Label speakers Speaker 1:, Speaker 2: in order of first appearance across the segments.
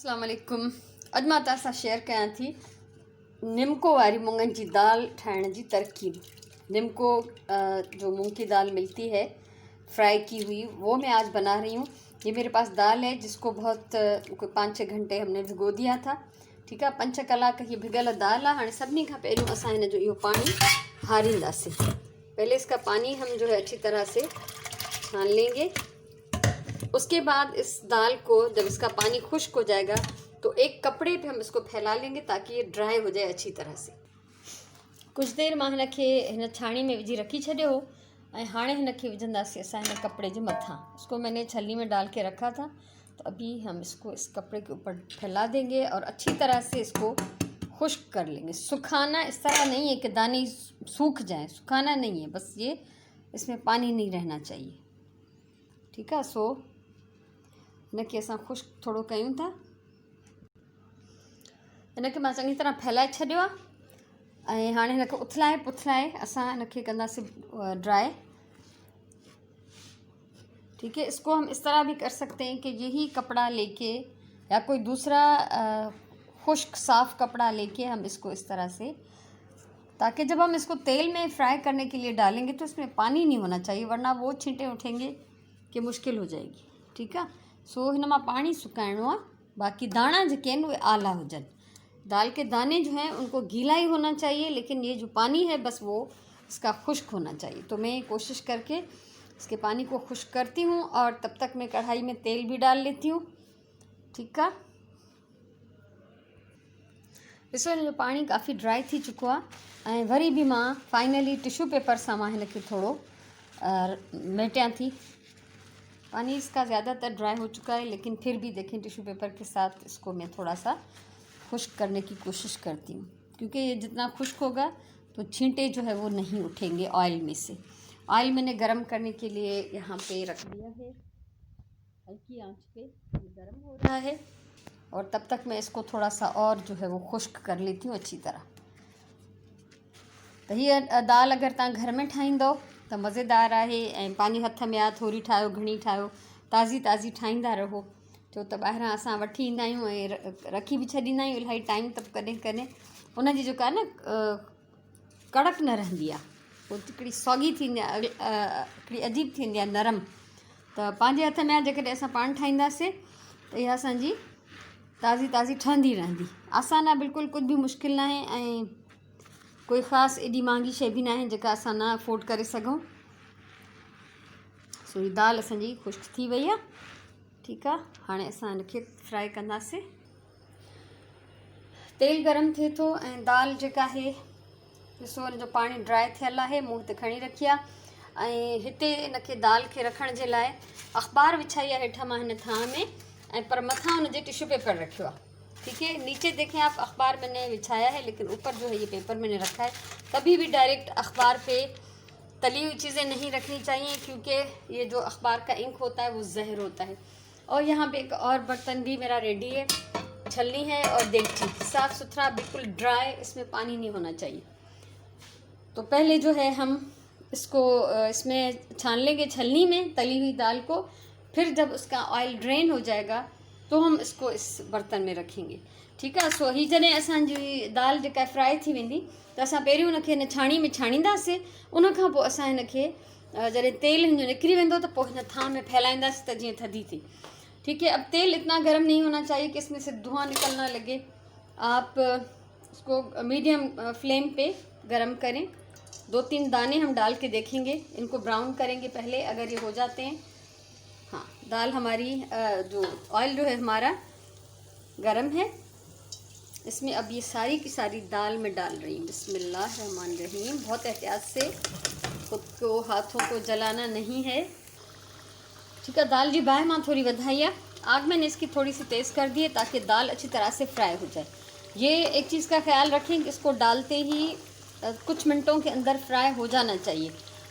Speaker 1: अस्सलाम वालेकुम। अॼु मां तव्हां सां शेयर कयां थी निमको वारी मुङनि जी दाल ठाहिण जी तरकीब। निमको जो मूंग की दाल मिलती है फ्राई की हुई, वो मैं आज बना रही हूँ। ये मेरे पास दाल है जिसको बहुत कोई 5-6 घंटे हमने भिगो दिया था। ठीक है, 5 कलाक ये भिगल दाल आहे। हाणे सभिनी खां पहिरियों असां हिन जो इहो पानी हारींदासीं। पहले इसका पानी हम जो है अच्छी तरह से छान लेंगे। उसके बाद इस दाल को जब इसका पानी खुश्क हो जाएगा तो एक कपड़े पे हम इसको फैला लेंगे ताकि ये ड्राई हो जाए अच्छी तरह से। कुछ देर मां हिनखे हिन छाणी में विझी रखी छॾियो ऐं हाणे हिनखे विझंदासीं असां हिन कपड़े जे मथां। इसको मैंने छलनी में डाल के रखा था, तो अभी हम इसको इस कपड़े के ऊपर फैला देंगे और अच्छी तरह से इसको खुश्क कर लेंगे। सुखाना इस तरह नहीं है कि दाने सूख जाएं, सुखाना नहीं है, बस ये इसमें पानी नहीं रहना चाहिए। ठीक है, सो हिनखे असां खुश्क थोरो कयूं था। हिनखे मां चङी तरह फैलाए छॾियो आहे ऐं हाणे हिनखे उथलाए पुथलाए असां हिनखे कंदासीं ड्राई। ठीक है, इसको हम इस तरह भी कर सकते हैं कि यही कपड़ा लेके या कोई दूसरा खुश्क साफ़ कपड़ा लेके हम इसको इस तरह से, ताकि जब हम इसको तेल में फ्राई करने के लिए डालेंगे तो इसमें पानी नहीं होना चाहिए, वरना वो छींटे उठेंगे कि मुश्किल हो जाएगी। ठीक है, सो हिन मां पानी सुकाइणो आहे। बाक़ी दाना जेके आहिनि उहे आला हुजनि। दाल के दाने जो हैं उनको गीला ही होना चाहिए, लेकिन ये जो पानी है बस वो इसका खुश्क होना चाहिए। तो मैं कोशिश करके इसके पानी को खुश्क करती हूँ और तब तक मैं कढ़ाई में तेल भी डाल लेती हूँ। ठीक है, ॾिसो हिन जो पानी काफ़ी ड्राई थी चुको आहे ऐं वरी भी मां फाइनली टिश्यू पेपर सां मां हिनखे थोड़ो मेटियां थी। पानी इसका ज़्यादातर ड्राई हो चुका है, लेकिन फिर भी देखें टिश्यू पेपर के साथ इसको मैं थोड़ा सा खुश्क करने की कोशिश करती हूँ, क्योंकि ये जितना खुश्क होगा तो छींटे जो है वो नहीं उठेंगे ऑयल में से। ऑयल मैंने गरम करने के लिए यहाँ पे रख दिया है, हल्की आंच पे ये गरम हो रहा है और तब तक मैं इसको थोड़ा सा और जो है वो खुश्क कर लेती हूँ अच्छी तरह। तो ये दाल अगर तव्हां घर में ठाहींदो तो मज़ेदार आहे ऐं पंहिंजे हथ में आहे, थोरी ठाहियो घणी ठाहियो, ताज़ी ताज़ी ठाहींदा रहो। छो त ॿाहिरां असां वठी ईंदा आहियूं ऐं रखी बि छॾींदा आहियूं इलाही टाइम, त कॾहिं कॾहिं उनजी जेका आहे न कड़क न रहंदी आहे, वो हिकिड़ी सौगी थींदी आहे, हिकिड़ी अजीब थींदी आहे नरम। त पंहिंजे हथ में आहे, जेकॾहिं असां पाण ठाहींदासीं त इहा असांजी ताज़ी ताज़ी ठहंदी रहंदी। आसान आहे, बिल्कुलु कुझु बि मुश्किल न आहे ऐं कोई ख़ासि एॾी महांगी शइ बि न आहे जेका असां न अफोर्ड करे सघूं। सो ही दाल असांजी खुश्क थी वई आहे। ठीक आहे, हाणे असां हिनखे फ्राई कंदासीं। तेल गरम थिए थो ऐं दाल जेका आहे ॾिसो हिन जो पाणी ड्राई थियल आहे, मूं हिते खणी रखी आहे ऐं हिते हिनखे दाल खे रखण जे लाइ अख़बार विछाई आहे हेठां मां हिन थां में, ऐं पर मथां हुनजे टिश्यू पेपर रखियो आहे। ठीक है, नीचे देखें आप अखबार मैंने बिछाया है, लेकिन ऊपर जो है ये पेपर मैंने रखा है। कभी भी डायरेक्ट अखबार पे तली हुई चीज़ें नहीं रखनी चाहिए, क्योंकि ये जो अखबार का इंक होता है वो जहर होता है। और यहाँ पे एक और बर्तन भी मेरा रेडी है, छलनी है और देगची, साफ़ सुथरा बिल्कुल ड्राई, इसमें पानी नहीं होना चाहिए। तो पहले जो है हम इसको इसमें छान लेंगे छलनी में तली हुई दाल को, फिर जब उसका ऑयल ड्रेन हो जाएगा तो हम इसको इस बर्तन में रखेंगे। ठीक है, सो ही जॾहिं असांजी दाल जेका फ्राई थी वेंदी त असां पहिरियों हुनखे हिन छाणी में छाणींदासीं, उनखां पोइ असां हिनखे जॾहिं तेल हिन जो निकिरी वेंदो त पोइ हिन थां में फैलाईंदासीं त जीअं थधी थी। ठीक है, अब तेल इतना गर्म नहीं होना चाहिए कि इसमें से धुआं निकलना लगे। आप इसको मीडियम फ्लेम पे गरम करें। 2-3 दाने हम डाल के देखेंगे, इनको ब्राउन करेंगे पहले। अगर ये हो जाते हैं, हाँ, दाल हमारी जो ऑयल जो है हमारा गरम है, इसमें अब ये सारी की सारी दाल में डाल रही हूँ। बिस्मिल्लाहिर्रहमानिर्रहीम। बहुत एहतियात से, खुद को हाथों को जलाना नहीं है। ठीक है, दाल जी बाहि मां थोड़ी वधाई है, आग मैंने इसकी थोड़ी सी तेज़ कर दी है ताकि दाल अच्छी तरह से फ्राई हो जाए। ये एक चीज़ का ख्याल रखें कि इसको डालते ही कुछ मिनटों के अंदर फ्राई हो जाना चाहिए,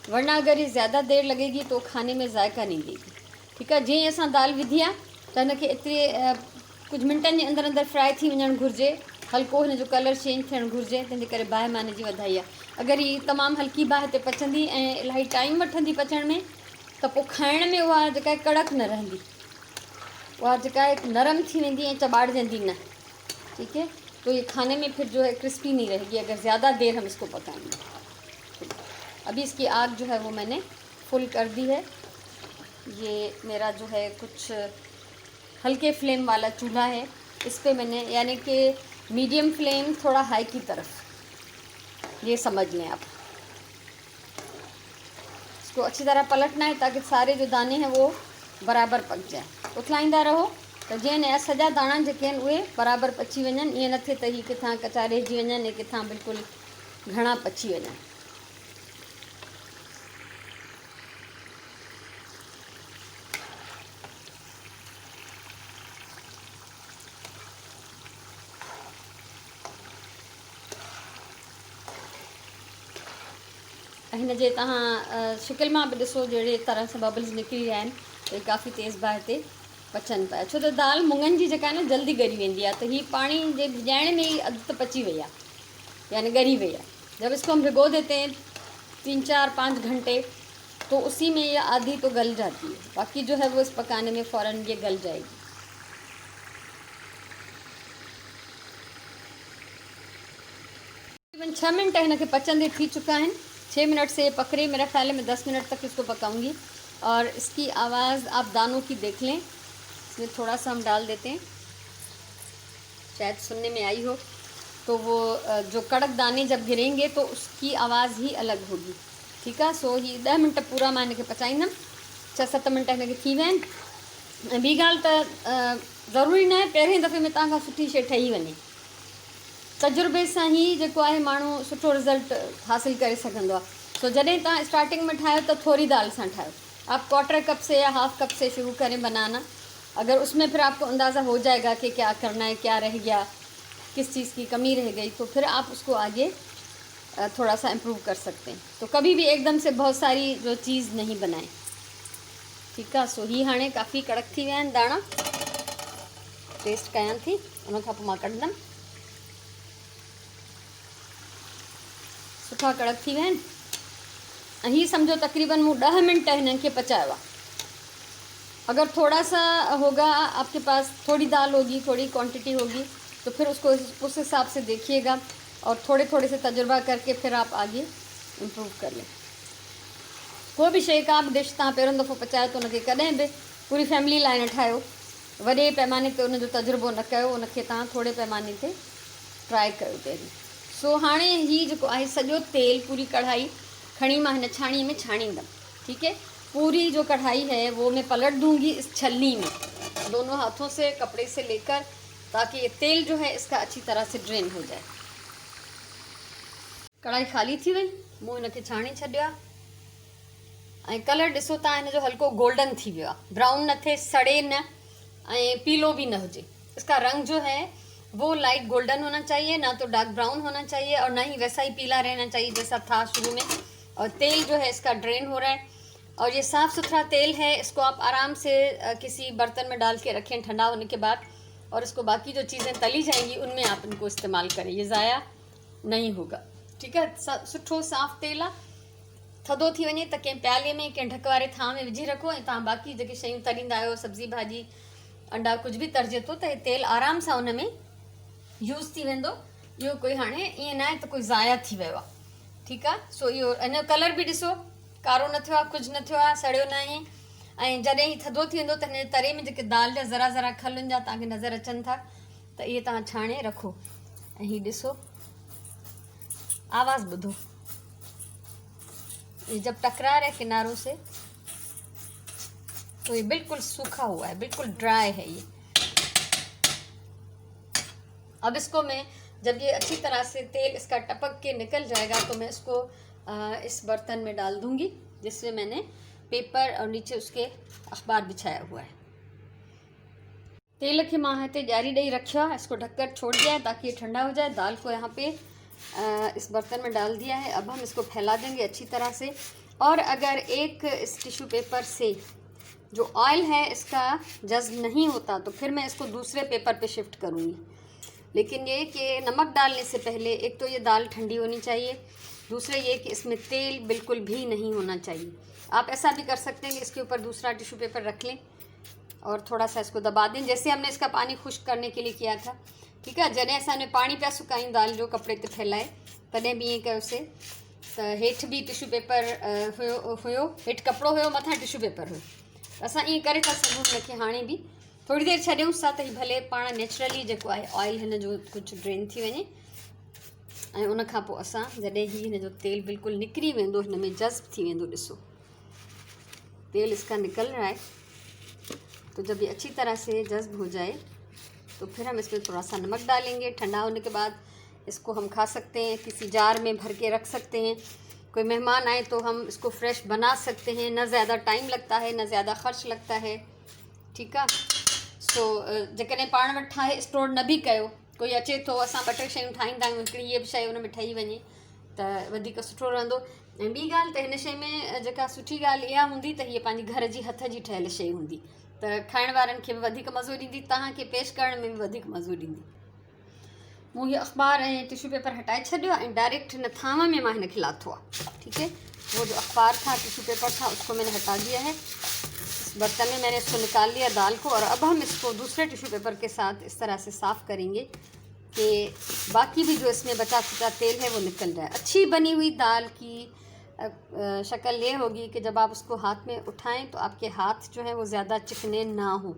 Speaker 1: वरना अगर ये ज़्यादा देर लगेगी तो खाने में जायका नहीं देगी। ठीक है, जीअं असां दाल विधी आहे त हिनखे एतिरे कुछ मिनटनि जे अंदरि अंदरि फ्राई थी वञणु घुरिजे, हल्को हिन जो कलर चेंज थियणु घुरिजे, तंहिंजे करे बाहि मां हिन जी वधाई आहे। अगरि हीअ तमामु हल्की बाहि ते पचंदी ऐं इलाही टाइम वठंदी पचण में, त पोइ खाइण में उहा जेका कड़क न रहंदी। उहा जेका एक नरम थी वेंदी ऐं चॿाड़जंदी न, ठीक है। तो ये खाने में फिर जो है क्रिस्पी नहीं रहेगी अगर ज़्यादा देर हम इसको पकाएंगे। अभी इसकी आग जो है वो मैंने फुल कर दी है। ये मेरा जो है कुछ हल्के फ्लेम वाला चूल्हा है, इस पे मैंने यानी कि मीडियम फ्लेम थोड़ा हाई की तरफ, ये समझ लें आप। इसको अच्छी तरह पलटना है ताकि सारे जो दाने हैं वो बराबर पक जाए। उथलाईंदा रहो तो जीअं न सॼा दाणा जेके आहिनि उहे बराबरि पची वञनि, ईअं न थिए त ही किथां कचा रहिजी वञनि ऐं किथां बिल्कुलु घणा पची वञनि। हिन जे तव्हां शिकिल मां बि ॾिसो जहिड़े तरह सां बबल्स निकिरी रहिया आहिनि, ये काफ़ी तेज़ बाहि ते पचनि पिया, छो त दाल मुङनि जी जेका आहे न जल्दी ॻरी वेंदी आहे। तो ही पानी जे भिॼाइण में ही अधु त पची वई आहे, यानी ॻरी वई आहे। जब इसको हम भिगो देते हैं 3-4-5 घंटे तो उसी में ये आधी तो गल जाती है, बाकी जो है वो इस पकाने में फ़ौरन ये गल जाएगी। तकरीबन 6 मिनट हिनखे पचंदे थी चुका आहिनि। 6 मिनट से पक रही, मेरा ख्याल है मैं 10 मिनट तक इसको पकाऊंगी। और इसकी आवाज़ आप दानों की देख लें, इसमें थोड़ा सा हम डाल देते हैं, शायद सुनने में आई हो। तो वो जो कड़क दाने जब गिरेंगे तो उसकी आवाज़ ही अलग होगी, ठीक है। सो ही 10 मिनट पूरा मां हिनखे पचाईंदमि। 6-7 मिनट हिनखे थी विया आहिनि। ऐं ॿी ॻाल्हि त ज़रूरी न आहे पहिरें दफ़े में तव्हां खां सुठी शइ ठही वञे, तजुर्बे सां ही जेको आहे माण्हू सुठो रिज़ल्ट हासिल करे सघंदो आहे। सो जॾहिं तव्हां स्टार्टिंग में ठाहियो त थोड़ी दाल सां ठाहियो, आप 1/4 कप से या हाफ कप से शुरू करें बनाना। अगर उसमें फिर आपको अंदाज़ा हो जाएगा कि क्या करना है, क्या रह गया, किस चीज़ की कमी रह गई, तो फिर आप उसको आगे थोड़ा सा इम्प्रूव कर सकते हैं। तो कभी भी एकदम से बहुत सारी जो चीज़ नहीं बनाएं, ठीक है। सो ही हाणे काफ़ी कड़क थी विया आहिनि दाणा, टेस्ट कयां थी, उन खां पोइ मां कढंदमि। सुठा कड़क थी विया आहिनि। ऐं हीअ सम्झो तकरीबन मूं 10 मिनट हिननि खे पचायो आहे। अगर थोड़ा सा होगा आपके पास, थोड़ी दाल होगी, थोड़ी क्वांटिटी होगी, तो फिर उसको उस हिसाब से देखिएगा और थोड़े थोड़े से तजुर्बा करके फिर आप आगे इम्प्रूव कर लें। कोई भी शइ का बि डिश तव्हां पहिरियों दफ़ो पचायो त उनखे कॾहिं बि पूरी फैमिली लाइ न ठाहियो, वॾे पैमाने ते उनजो तजुर्बो न कयो, उनखे तव्हां थोरे पैमाने ते ट्राई कयो पहिरीं। सो हाणे ही जेको आहे सॼो तेल, पूरी कढ़ाई खणी मां हिन छाणी में छाणींदमि, ठीक है। पूरी जो कढ़ाई है वो मैं पलट दूंगी इस छलनी में, दोनों हाथों से कपड़े से लेकर, ताकि ये तेल जो है इसका अच्छी तरह से ड्रेन हो जाए। कढ़ाई खाली थी वई, मूं हिनखे छाणे छॾियो आहे। ऐं कलर ॾिसो तव्हां हिनजो हल्को गोल्डन थी वियो आहे, ब्राउन न थिए, सड़े न ऐं पीलो भी न हुजे। इसका रंग जो है वो लाइट गोल्डन होना चाहिए, ना तो डार्क ब्राउन होना चाहिए और ना ही वैसा ही पीला रहना चाहिए जैसा था शुरू में। और तेल जो है इसका ड्रेन हो रहा है और ये साफ़ सुथरा तेल है। इसको आप आराम से किसी बर्तन में डाल के रखें ठंडा होने के बाद, और इसको बाकी जो चीज़ें तली जाएंगी उनमें आप इनको इस्तेमाल करें, ये ज़ाया नहीं होगा, ठीक है। सुठो साफ़ तेल आहे, थधो थी वञे त कंहिं प्याले में, कंहिं ढक वारे थां में विझी रखो ऐं तव्हां बाक़ी जेके शयूं तरींदा आहियो, सब्ज़ी भाॼी अंडा कुछ भी तरजे थो त तेल आराम सां उन में यूज़ थी वेंदो। इहो कोई हाणे ईअं न आहे त कोई ज़ाया थी वियो आहे, ठीकु आहे। सो इहो हिन कलर बि ॾिसो, कारो न थियो आहे, कुझु न थियो आहे, सड़ियो न आहे। ऐं जॾहिं ही थधो थी वेंदो त हिन तरे में जेके दाल जा ज़रा ज़रा खलनि जा तव्हांखे नज़र अचनि था, त इहे तव्हां छाणे रखो। ऐं हीउ ॾिसो, आवाज़ ॿुधो, ये जब टकरा रहा है किनारों से तो ये बिल्कुल सूखा हुआ है, बिल्कुल ड्राई है ये। अब इसको मैं, जब ये अच्छी तरह से तेल इसका टपक के निकल जाएगा तो मैं इसको इस बर्तन में डाल दूंगी जिसमें मैंने पेपर और नीचे उसके अखबार बिछाया हुआ है। तेल के मां हिते ॾियारी ॾेई रखियो है, इसको ढककर छोड़ दिया है ताकि ये ठंडा हो जाए। दाल को यहाँ पे इस बर्तन में डाल दिया है। अब हम इसको फैला देंगे अच्छी तरह से, और अगर एक इस टिश्यू पेपर से जो ऑयल है इसका जज्ब नहीं होता तो फिर मैं इसको दूसरे पेपर पे शिफ्ट करूँगी। लेकिन ये कि नमक डालने से पहले एक तो ये दाल ठंडी होनी चाहिए, दूसरा ये कि इसमें तेल बिल्कुल भी नहीं होना चाहिए। आप ऐसा भी कर सकते हैं कि इसके ऊपर दूसरा टिश्यू पेपर रख लें और थोड़ा सा इसको दबा दें, जैसे हमने इसका पानी खुश्क करने के लिए किया था। ठीकु आहे, जॾहिं असां पाणी पिया सुकायूं दाल जो कपिड़े ते फैलाए, तॾहिं बि ईअं कयोसीं। त हेठि बि टिशू पेपर हुयो, हेठि कपिड़ो हुयो, मथां टिशू पेपर हुयो। असां ईअं करे था सघूं हुनखे हाणे बि थोरी देरि छॾियूंसि था त हीअ भले पाण नेचुरली जेको आहे ऑयल हिन जो कुझु ड्रेन थी वञे। ऐं उन खां पोइ असां जॾहिं ही हिन जो तेल बिल्कुलु निकिरी वेंदो, हिन में जज़्ब थी वेंदो, ॾिसो तेल इसका निकल रहा है, तो जब ये अच्छी तरह से जज़्ब हो जाए तो फिर हम इसमें थोड़ा सा नमक डालेंगे। ठंडा होने के बाद इसको हम खा सकते हैं, किसी जार में भर के रख सकते हैं। कोई मेहमान आए तो हम इसको फ्रेश बना सकते हैं, न ज़्यादा टाइम लगता है, न ज़्यादा ख़र्च लगता है। ठीकु आहे, सो जेकॾहिं पाण वटि ठाहे स्टोर न बि कयो, कोई अचे थो, असां ॿ टे शयूं ठाहींदा आहियूं, हिकिड़ी हीअ बि शइ उन में ठही वञे त वधीक सुठो रहंदो। ऐं ॿी ॻाल्हि त हिन शइ में जेका सुठी ॻाल्हि इहा हूंदी त हीअ पंहिंजी घर जी हथ जी ठहियल शइ हूंदी, त खाइण वारनि खे बि वधीक मज़ो ॾींदी, तव्हांखे पेश करण में बि वधीक मज़ो ॾींदी। मूं हीअ अख़बार ऐं टिशू पेपर हटाए छॾियो ऐं डायरेक्ट हिन थांव में मां हिनखे लाथो आहे। ठीक है, वो जो अख़बार था, टिशू पेपर था, उसको मैंने हटा दिया है। इस बर्तन में मैंने इसको निकाल लिया दाल को, और अब हम इसको दूसरे टिशू पेपर के साथ इस तरह से साफ़ करेंगे कि बाकी भी जो इसमें बचा खुचा तेल है वो निकल जाए। अच्छी बनी हुई दाल की शक्ल ये होगी कि जब आप उसको हाथ में उठाएं तो आपके हाथ जो है वो ज़्यादा चिकने ना हो।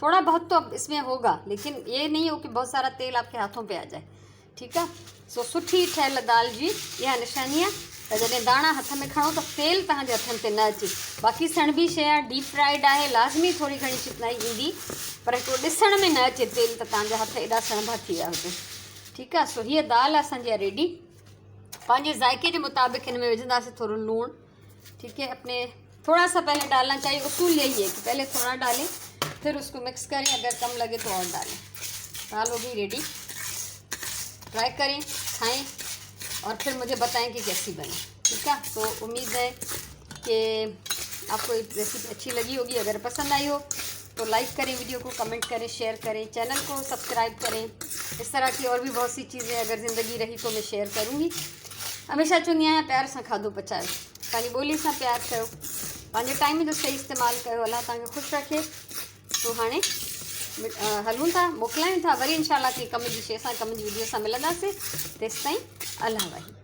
Speaker 1: थोड़ा बहुत तो अब इसमें होगा, लेकिन ये नहीं हो कि बहुत सारा तेल आपके हाथों पे आ जाए। ठीक है, सो सुठी ठहियल दाल जी इहा निशानी आहे त जॾहिं दाणा हथ में खणो त तेल तव्हांजे हथनि ते न अचे। बाक़ी सणबी शइ आहे, डीप फ्राइड आहे, लाज़मी थोरी घणी चिकनाई ईंदी, पर हिकिड़ो ॾिसण में न अचे तेल त तव्हांजा हथ एॾा सणबा थी विया हुजनि। ठीकु आहे, सो हीअ दाल असांजी आहे रेडी। पंहिंजे ज़ाइके के मुताबिक इनमें विझंदासीं थोड़ा लूण। ठीक है, अपने थोड़ा सा पहले डालना चाहिए, उसूल यही है कि पहले थोड़ा डालें फिर उसको मिक्स करें, अगर कम लगे तो और डालें। दाल हो गई रेडी, ट्राई करें, खाएं और फिर मुझे बताएं कि कैसी बनी। ठीक है, तो उम्मीद है कि आपको ये रेसिपी अच्छी लगी होगी। अगर पसंद आई हो तो लाइक करें, वीडियो को कमेंट करें, शेयर करें, चैनल को सब्सक्राइब करें। इस तरह की और भी बहुत सी चीज़ें अगर ज़िंदगी रही तो मैं शेयर करूँगी। हमेशा चवंदी आहियां प्यार सां खाधो पचायो, पंहिंजी ॿोली सां प्यार कयो, पंहिंजे टाइम जो सही इस्तेमालु कयो। अल्लाह तव्हांखे ख़ुशि रखे। तो हाणे हलूं था, मोकिलायूं था वरी इंशाल्लाह की कम जी शइ सां, कम जी वीडियो सां मिलंदासीं। तेसिताईं अल्लाह वाहे।